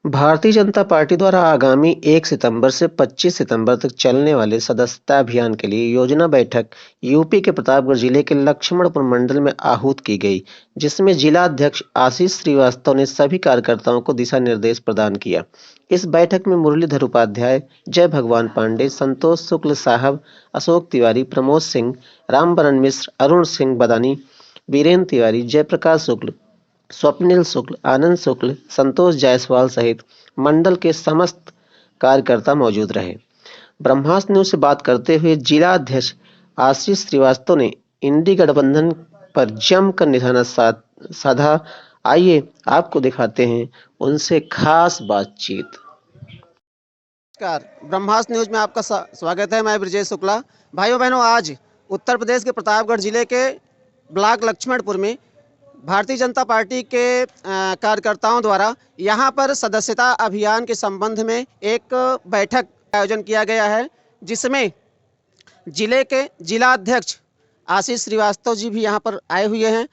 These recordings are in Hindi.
भारतीय जनता पार्टी द्वारा आगामी 1 सितंबर से 25 सितंबर तक चलने वाले सदस्यता अभियान के लिए योजना बैठक यूपी के प्रतापगढ़ जिले के लक्ष्मणपुर मंडल में आहूत की गई, जिसमें जिला अध्यक्ष आशीष श्रीवास्तव ने सभी कार्यकर्ताओं को दिशा निर्देश प्रदान किया। इस बैठक में मुरलीधर उपाध्याय, जय भगवान पांडे, संतोष शुक्ल साहब, अशोक तिवारी, प्रमोद सिंह, रामबरन मिश्र, अरुण सिंह बदानी, वीरेंद्र तिवारी, जयप्रकाश शुक्ल, स्वप्निल शुक्ल, आनंद शुक्ल, संतोष जायसवाल सहित मंडल के समस्त कार्यकर्ता मौजूद रहे। ब्रह्मास्त्र न्यूज से बात करते हुए जिला अध्यक्ष आशीष श्रीवास्तव ने इंडी गठबंधन पर जमकर निशाना साधा। आइए आपको दिखाते हैं उनसे खास बातचीत। नमस्कार, ब्रह्मास्त्र न्यूज में आपका स्वागत है। मैं ब्रजेश शुक्ला। भाइयों बहनों, आज उत्तर प्रदेश के प्रतापगढ़ जिले के ब्लॉक लक्ष्मणपुर में भारतीय जनता पार्टी के कार्यकर्ताओं द्वारा यहाँ पर सदस्यता अभियान के संबंध में एक बैठक का आयोजन किया गया है, जिसमें जिले के जिला अध्यक्ष आशीष श्रीवास्तव जी भी यहाँ पर आए हुए हैं।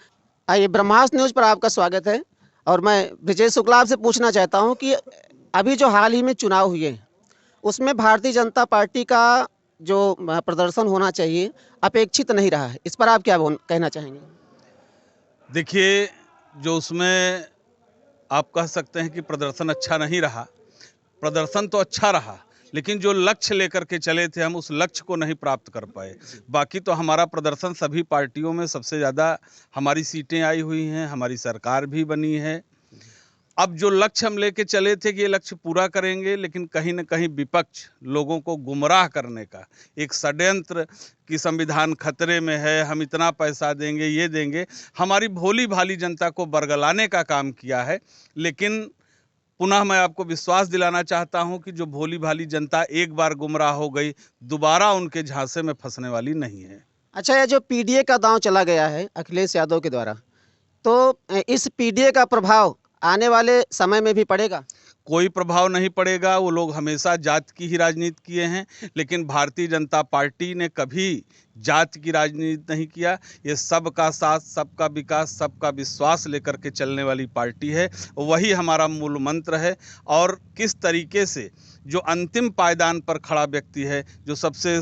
आइए, ब्रह्मास्त्र न्यूज पर आपका स्वागत है। और मैं ब्रजेश शुक्ला आपसे पूछना चाहता हूँ कि अभी जो हाल ही में चुनाव हुए हैं, उसमें भारतीय जनता पार्टी का जो प्रदर्शन होना चाहिए अपेक्षित नहीं रहा है, इस पर आप क्या कहना चाहेंगे? देखिए, जो उसमें आप कह सकते हैं कि प्रदर्शन अच्छा नहीं रहा। प्रदर्शन तो अच्छा रहा, लेकिन जो लक्ष्य लेकर के चले थे हम उस लक्ष्य को नहीं प्राप्त कर पाए। बाकी तो हमारा प्रदर्शन सभी पार्टियों में सबसे ज़्यादा हमारी सीटें आई हुई हैं, हमारी सरकार भी बनी है। अब जो लक्ष्य हम लेके चले थे कि ये लक्ष्य पूरा करेंगे, लेकिन कहीं न कहीं विपक्ष लोगों को गुमराह करने का एक षड्यंत्र कि संविधान खतरे में है, हम इतना पैसा देंगे, ये देंगे, हमारी भोली भाली जनता को बरगलाने का काम किया है। लेकिन पुनः मैं आपको विश्वास दिलाना चाहता हूं कि जो भोली भाली जनता एक बार गुमराह हो गई, दोबारा उनके झांसे में फंसने वाली नहीं है। अच्छा, ये जो पीडीए का दांव चला गया है अखिलेश यादव के द्वारा, तो इस पीडीए का प्रभाव आने वाले समय में भी पड़ेगा? कोई प्रभाव नहीं पड़ेगा। वो लोग हमेशा जात की ही राजनीति किए हैं, लेकिन भारतीय जनता पार्टी ने कभी जात की राजनीति नहीं किया। ये सबका साथ, सबका विकास, सबका विश्वास लेकर के चलने वाली पार्टी है। वही हमारा मूल मंत्र है। और किस तरीके से जो अंतिम पायदान पर खड़ा व्यक्ति है, जो सबसे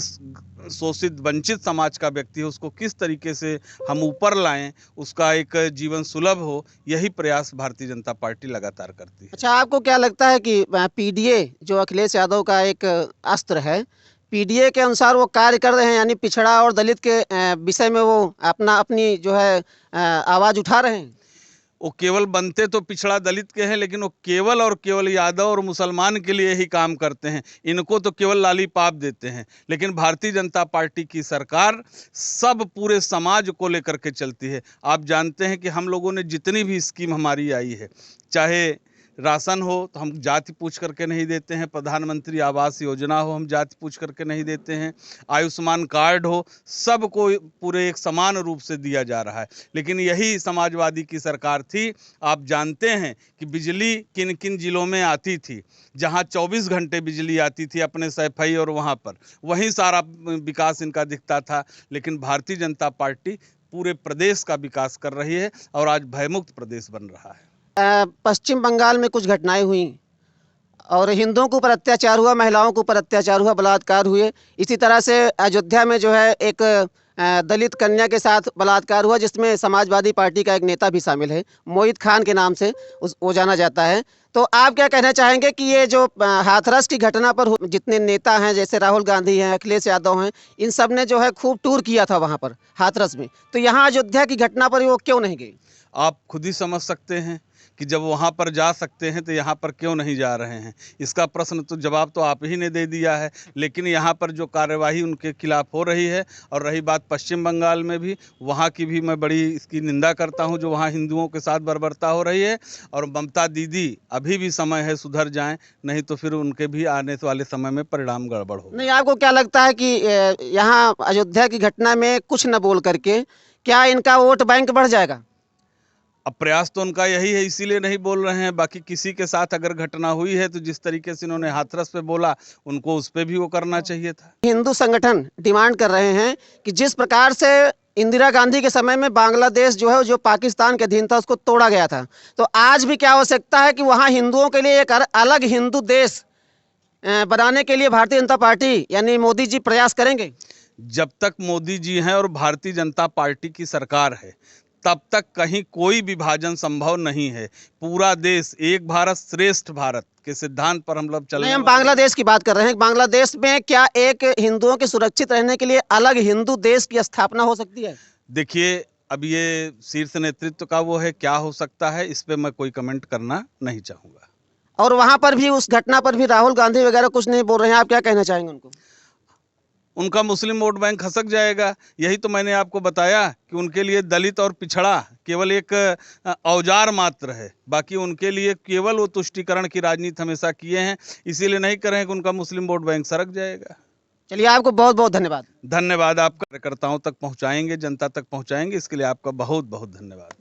शोषित वंचित समाज का व्यक्ति है, उसको किस तरीके से हम ऊपर लाएं, उसका एक जीवन सुलभ हो, यही प्रयास भारतीय जनता पार्टी लगातार करती है। अच्छा, आपको क्या लगता है कि पीडीए जो अखिलेश यादव का एक अस्त्र है, पीडीए के अनुसार वो कार्य कर रहे हैं, यानी पिछड़ा और दलित के विषय में वो अपनी जो है आवाज़ उठा रहे हैं? वो केवल बनते तो पिछड़ा दलित के हैं, लेकिन वो केवल और केवल यादव और मुसलमान के लिए ही काम करते हैं। इनको तो केवल लालीपाप देते हैं। लेकिन भारतीय जनता पार्टी की सरकार सब पूरे समाज को लेकर के चलती है। आप जानते हैं कि हम लोगों ने जितनी भी स्कीम हमारी आई है, चाहे राशन हो तो हम जाति पूछ करके नहीं देते हैं, प्रधानमंत्री आवास योजना हो हम जाति पूछ करके नहीं देते हैं, आयुष्मान कार्ड हो, सबको पूरे एक समान रूप से दिया जा रहा है। लेकिन यही समाजवादी की सरकार थी। आप जानते हैं कि बिजली किन किन जिलों में आती थी, जहां 24 घंटे बिजली आती थी अपने सैफई और वहां पर वहीं सारा विकास इनका दिखता था। लेकिन भारतीय जनता पार्टी पूरे प्रदेश का विकास कर रही है और आज भयमुक्त प्रदेश बन रहा है। पश्चिम बंगाल में कुछ घटनाएं हुई और हिंदुओं के ऊपर अत्याचार हुआ, महिलाओं के ऊपर अत्याचार हुआ, बलात्कार हुए। इसी तरह से अयोध्या में जो है एक दलित कन्या के साथ बलात्कार हुआ, जिसमें समाजवादी पार्टी का एक नेता भी शामिल है, मोहित खान के नाम से वो जाना जाता है। तो आप क्या कहना चाहेंगे कि ये जो हाथरस की घटना पर जितने नेता हैं, जैसे राहुल गांधी हैं, अखिलेश यादव हैं, इन सब ने जो है खूब टूर किया था वहाँ पर हाथरस में, तो यहाँ अयोध्या की घटना पर वो क्यों नहीं गई? आप खुद ही समझ सकते हैं कि जब वहाँ पर जा सकते हैं तो यहाँ पर क्यों नहीं जा रहे हैं। इसका प्रश्न तो जवाब तो आप ही ने दे दिया है। लेकिन यहाँ पर जो कार्यवाही उनके खिलाफ हो रही है, और रही बात पश्चिम बंगाल में भी, वहाँ की भी मैं बड़ी इसकी निंदा करता हूँ, जो वहाँ हिंदुओं के साथ बर्बरता हो रही है। और ममता दीदी, अभी भी समय है, सुधर जाएं, नहीं तो फिर उनके भी आने वाले समय में परिणाम गड़बड़ हो। नहीं, आपको क्या लगता है कि यहाँ अयोध्या की घटना में कुछ न बोल करके क्या इनका वोट बैंक बढ़ जाएगा? अब प्रयास तो उनका यही है, इसीलिए नहीं बोल रहे हैं। बाकी किसी के साथ अगर घटना हुई है तो जिस तरीके से इन्होंने हाथरस पे बोला, उनको उस पे भी वो करना चाहिए था। हिंदू संगठन डिमांड कर रहे हैं कि जिस प्रकार से इंदिरा गांधी के समय में बांग्लादेश जो है जो पाकिस्तान के अधीन था उसको तोड़ा गया था, तो आज भी क्या आवश्यकता है कि वहाँ हिंदुओं के लिए एक अलग हिंदू देश बनाने के लिए भारतीय जनता पार्टी यानी मोदी जी प्रयास करेंगे? जब तक मोदी जी हैं और भारतीय जनता पार्टी की सरकार है, तब तक कहीं कोई विभाजन संभव नहीं है। पूरा देश एक भारत श्रेष्ठ भारत के सिद्धांत पर हम लोग चल रहे हैं। हम बांग्लादेश की बात कर रहे हैं। बांग्लादेश में क्या एक हिंदुओं के सुरक्षित रहने के लिए अलग हिंदू देश की स्थापना हो सकती है? देखिए, अब ये शीर्ष नेतृत्व का वो है, क्या हो सकता है इस पे मैं कोई कमेंट करना नहीं चाहूँगा। और वहां पर भी उस घटना पर भी राहुल गांधी वगैरह कुछ नहीं बोल रहे हैं, आप क्या कहना चाहेंगे उनको? उनका मुस्लिम वोट बैंक खसक जाएगा। यही तो मैंने आपको बताया कि उनके लिए दलित और पिछड़ा केवल एक औजार मात्र है। बाकी उनके लिए केवल वो तुष्टीकरण की राजनीति हमेशा किए हैं, इसीलिए नहीं कर रहे हैं कि उनका मुस्लिम वोट बैंक सरक जाएगा। चलिए, आपको बहुत बहुत धन्यवाद। धन्यवाद। आप कार्यकर्ताओं तक पहुंचाएंगे, जनता तक पहुंचाएंगे, इसके लिए आपका बहुत बहुत धन्यवाद।